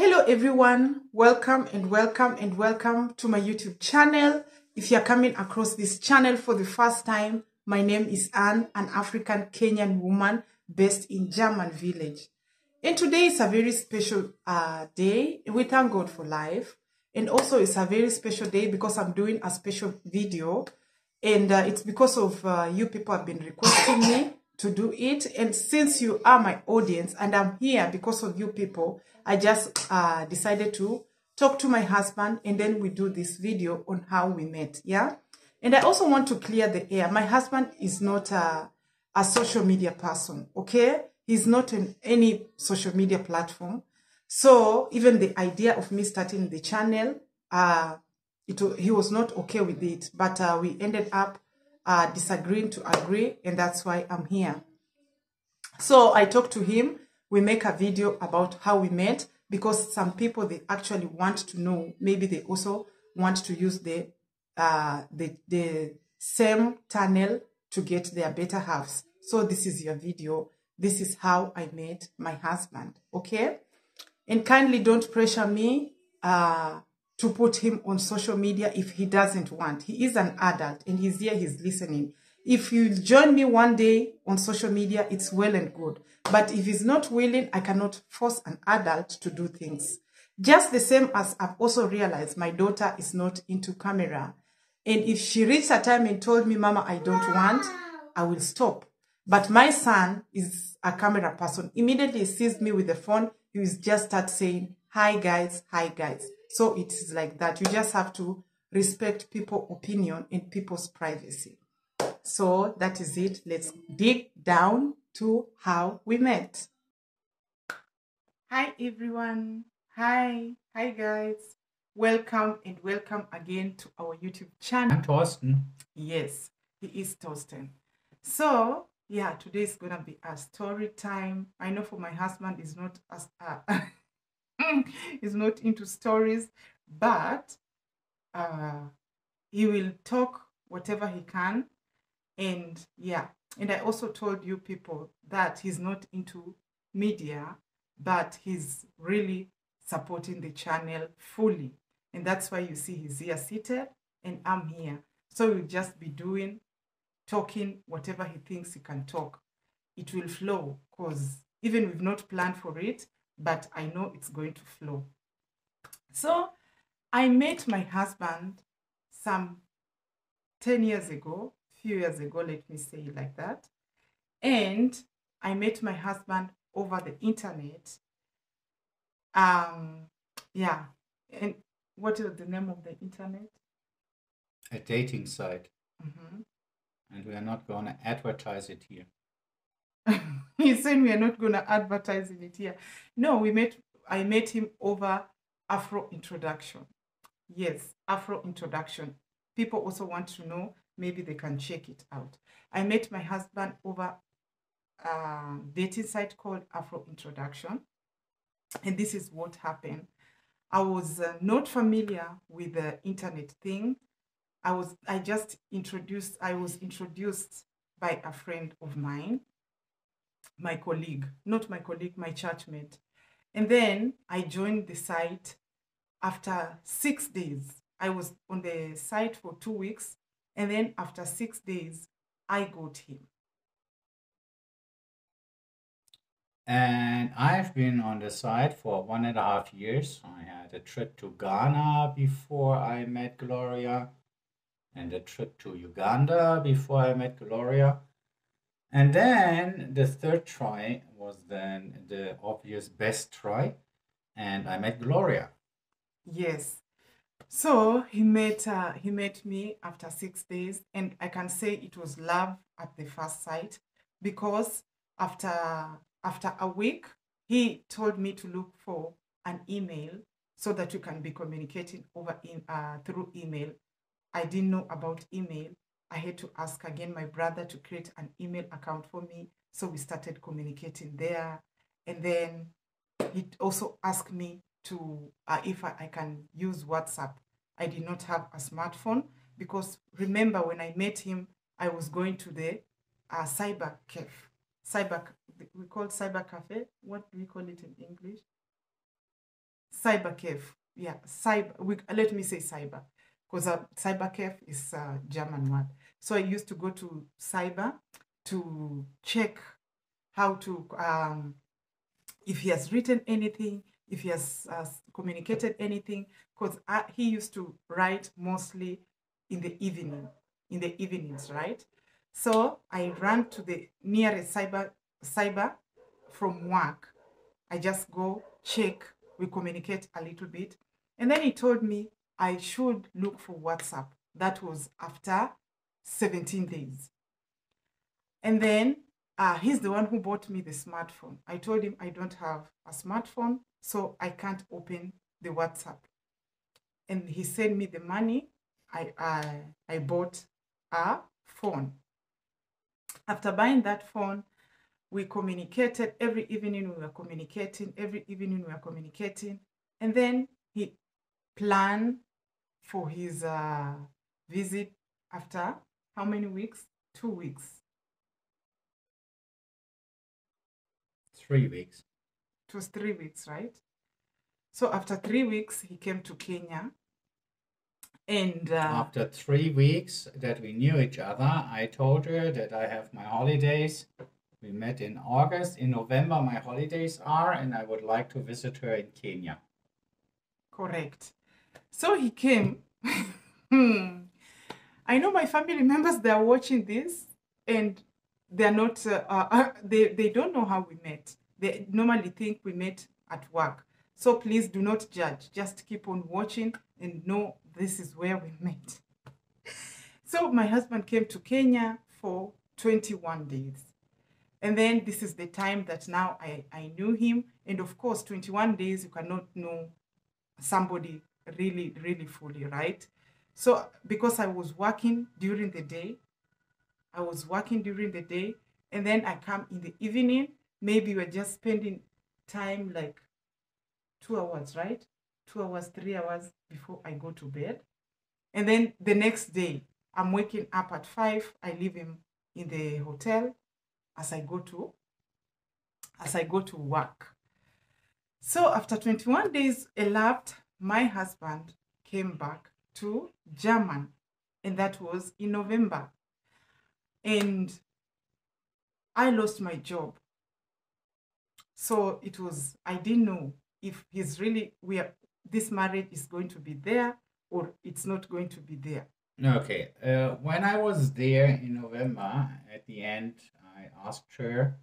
Hello everyone, welcome and welcome and welcome to my YouTube channel. If you're coming across this channel for the first time, my name is Anne, an African Kenyan woman based in Germanvillage. And today is a very special day. We thank God for life. And also it's a very special day because I'm doing a special video. And it's because of you people have been requesting me to do it. And since you are my audience and I'm here because of you people, I just decided to talk to my husband and then we do this video on how we met. Yeah. And I also want to clear the air. My husband is not a social media person. Okay. He's not in any social media platform. So even the idea of me starting the channel, he was not okay with it, but we ended up disagreeing to agree, and that's why I'm here. So I talked to him. We make a video about how we met because some people, they actually want to know. Maybe they also want to use the same tunnel to get their better halves. So this is your video. This is how I met my husband, okay? And kindly don't pressure me to put him on social media if he doesn't want. He is an adult and he's here, he's listening. If you join me one day on social media, it's well and good. But if he's not willing, I cannot force an adult to do things. Just the same as I've also realized my daughter is not into camera. And if she reached a time and told me, Mama, I don't want, I will stop. But my son is a camera person. Immediately he sees me with the phone, he will just start saying, hi guys, hi guys. So it is like that. You just have to respect people's opinion and people's privacy. So that is it. Let's dig down to how we met. Hi everyone. Hi guys. Welcome and welcome again to our YouTube channel. I'm Thorsten. Yes, he is Thorsten. So yeah, today is gonna be a story time. I know for my husband is not as is not into stories, but he will talk whatever he can. And yeah, and I also told you people that he's not into media, but he's really supporting the channel fully. And that's why you see he's here seated and I'm here. So we'll just be talking whatever he thinks he can talk. It will flow because even we've not planned for it, but I know it's going to flow. So I met my husband some 10 years ago, few years ago, let me say it like that. And I met my husband over the internet. Yeah. And what is the name of the internet? A dating site. And we are not going to advertise it here. He said we are not going to advertise it here. No, I met him over Afro Introduction. Yes, Afro Introduction. People also want to know, maybe they can check it out. I met my husband over a dating site called Afro Introduction. And this is what happened. I was not familiar with the internet thing. I was introduced by a friend of mine, my colleague, not my colleague, my churchmate. And then I joined the site after 6 days. I was on the site for 2 weeks. And then after 6 days, I got him. And I've been on the site for 1.5 years. I had a trip to Ghana before I met Gloria, and a trip to Uganda before I met Gloria. And then the third try was then the obvious best try, and I met Gloria. Yes. So he met me after 6 days, and I can say it was love at the first sight because after a week, he told me to look for an email so that you can be communicating through email. I didn't know about email. I had to ask again my brother to create an email account for me. So we started communicating there. And then he also asked me to if I can use WhatsApp. I did not have a smartphone because remember when I met him, I was going to the cyber cafe. We call cyber cafe. What do we call it in English? cyber cafe. Yeah, let me say cyber, because cyber cafe is a German word. So I used to go to cyber to check how to, if he has written anything, if he has communicated anything, because he used to write mostly in the evenings, right? So I ran to the nearest cyber from work. I just go check, we communicate a little bit. And then he told me I should look for WhatsApp. That was after 17 days. And then he's the one who bought me the smartphone. I told him I don't have a smartphone, so I can't open the WhatsApp. And he sent me the money. I bought a phone. After buying that phone, we communicated every evening. We were communicating every evening. We were communicating, and then he planned for his visit after how many weeks? 2 weeks. 3 weeks. It was 3 weeks, right? So after 3 weeks, he came to Kenya. And after 3 weeks that we knew each other, I told her that I have my holidays. We met in August. In November, my holidays are, and I would like to visit her in Kenya. Correct. So he came. I know my family members, they are watching this, and they're not, they don't know how we met. They normally think we met at work. So please do not judge. Just keep on watching and know this is where we met. So my husband came to Kenya for 21 days. And then this is the time that now I knew him. And of course, 21 days, you cannot know somebody really, really fully, right? So because I was working during the day, and then I come in the evening, maybe we're just spending time like 2 hours, right? 2 hours, 3 hours before I go to bed. And then the next day, I'm waking up at 5. I leave him in the hotel as I go to work. So after 21 days elapsed, my husband came back to Germany, and that was in November. And I lost my job. So I didn't know if he's really, this marriage is going to be there or it's not going to be there. Okay. When I was there in November, at the end, I asked her,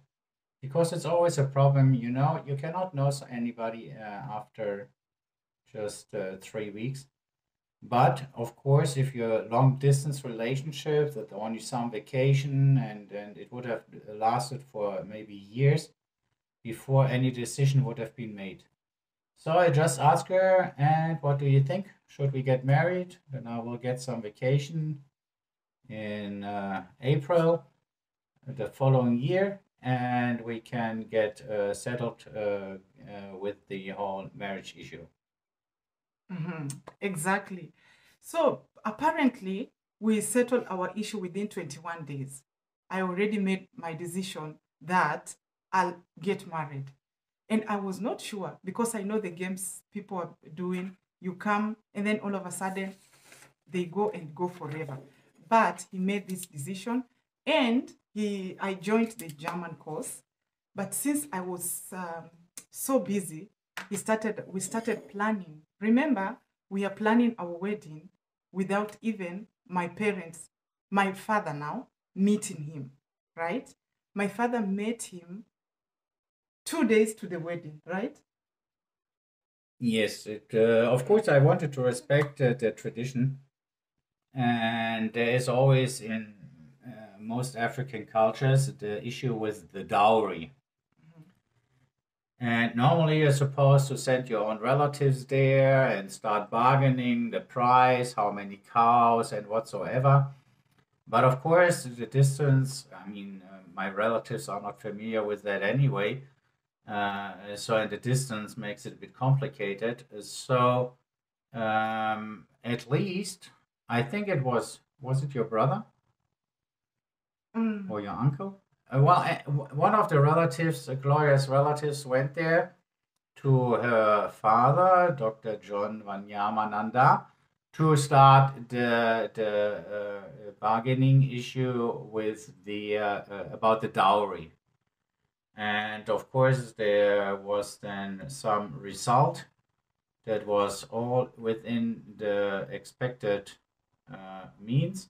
because it's always a problem, you cannot know anybody after just 3 weeks. But of course, if you're a long distance relationship that on you some vacation, and it would have lasted for maybe years before any decision would have been made. So I just asked her, and what do you think? Should we get married? Then I will get some vacation in April the following year, and we can get settled with the whole marriage issue. Exactly. So apparently, we settled our issue within 21 days. I already made my decision that I'll get married. And I was not sure, because I know the games people are doing. You come, and then all of a sudden, they go forever. But he made this decision, and I joined the German course. But since I was so busy, we started planning. Remember, we are planning our wedding without even my parents, my father now, meeting him, right? My father met him 2 days to the wedding, right? Yes, of course, I wanted to respect the tradition. And there is always in most African cultures the issue with the dowry. And normally you're supposed to send your own relatives there and start bargaining the price, how many cows and whatsoever. But of course, the distance, my relatives are not familiar with that anyway. So the distance makes it a bit complicated. So at least, I think was it your brother or your uncle? One of the relatives, Gloria's relatives, went there, to her father, Dr. John Vanyamananda, to start the bargaining issue with the about the dowry. And of course, there was then some result that was all within the expected means.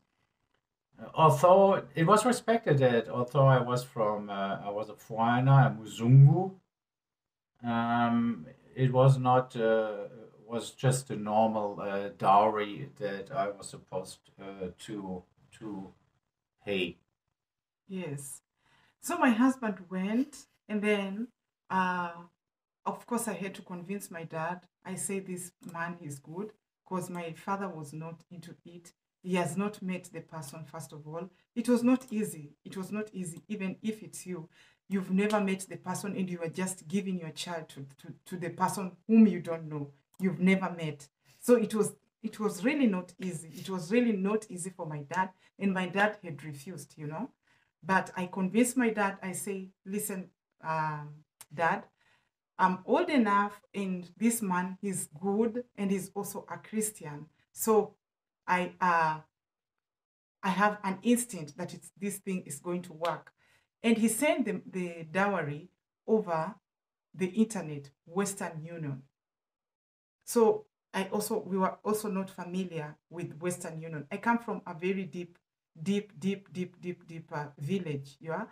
Although it was respected that although I was a foreigner, a Muzungu, it was not was just a normal dowry that I was supposed to pay. Yes. So my husband went, and then, of course, I had to convince my dad. I say this man is good, because my father was not into it. He has not met the person, first of all. It was not easy. It was not easy, even if it's you. You've never met the person, and you are just giving your child to the person whom you don't know. You've never met. So it was really not easy. It was really not easy for my dad, and my dad had refused, you know. But I convinced my dad. I say, listen, Dad, I'm old enough, and this man, he's good, and he's also a Christian. So I have an instinct that this thing is going to work. And he sent the dowry over the internet, Western Union. So we were also not familiar with Western Union. I come from a very deep village. Yeah,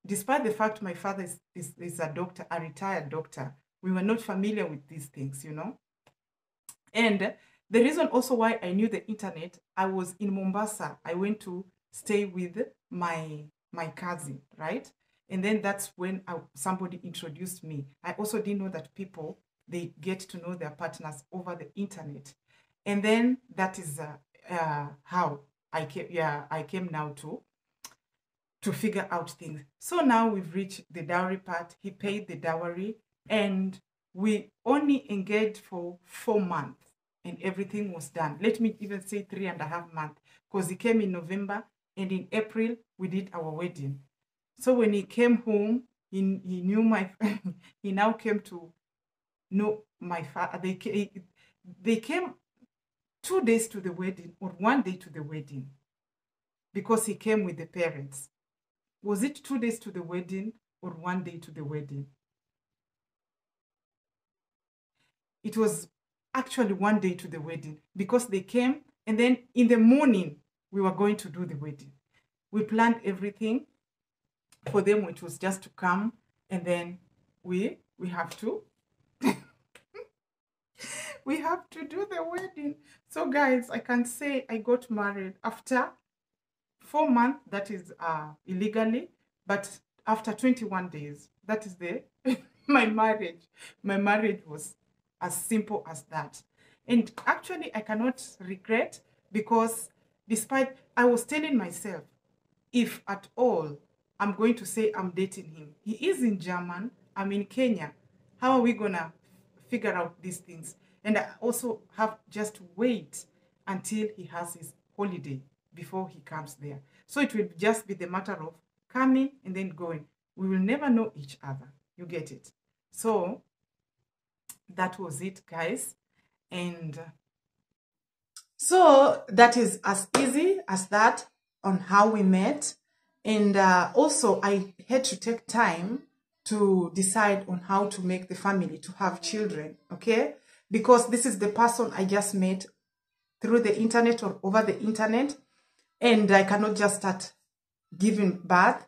despite the fact my father is a doctor, a retired doctor, we were not familiar with these things, you know. And the reason also why I knew the internet, I was in Mombasa. I went to stay with my cousin, right? And then that's when somebody introduced me. I also didn't know that people, they get to know their partners over the internet. And then that is how I came now to figure out things. So now we've reached the dowry part. He paid the dowry, and we only engaged for 4 months, and everything was done. Let me even say 3.5 months, because he came in November, and in April we did our wedding. So when he came home, he knew he now came to know my father. They came 2 days to the wedding, or 1 day to the wedding, because he came with the parents. Was it 2 days to the wedding or 1 day to the wedding? It was actually 1 day to the wedding, because they came, and then in the morning we were going to do the wedding. We planned everything for them. It was just to come, and then we have to we have to do the wedding. So guys, I can say I got married after 4 months, that is illegally, but after 21 days, that is the my marriage was as simple as that. And actually I cannot regret, because despite, I was telling myself, if at all I'm going to say I'm dating him, he is in German, I'm in Kenya, how are we gonna figure out these things? And I also have just wait until he has his holiday before he comes there. So it will just be the matter of coming and then going. We will never know each other. You get it? So that was it, guys. And so that is as easy as that on how we met. And also I had to take time to decide on how to make the family, to have children, okay? Because this is the person I just met through the internet or over the internet, and I cannot just start giving birth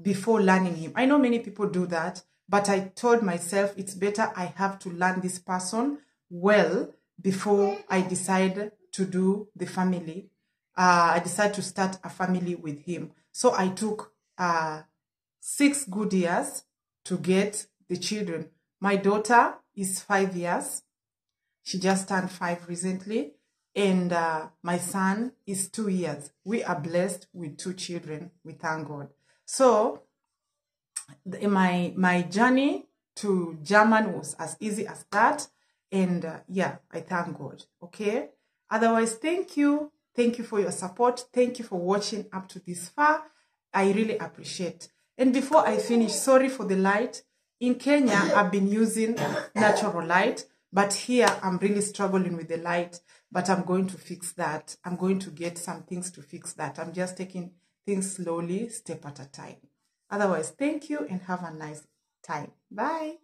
before learning him. I know many people do that, but I told myself it's better I have to learn this person well before I decide to do the family. I decided to start a family with him. So I took 6 good years to get the children. My daughter is 5 years. She just turned 5 recently. And my son is 2 years. We are blessed with 2 children. We thank God. So my journey to German was as easy as that. And yeah, I thank God. Okay. Otherwise, thank you. Thank you for your support. Thank you for watching up to this far. I really appreciate. And before I finish, sorry for the light. In Kenya, I've been using natural light, but here I'm really struggling with the light, but I'm going to fix that. I'm going to get some things to fix that. I'm just taking things slowly, step at a time. Otherwise, thank you and have a nice time. Bye.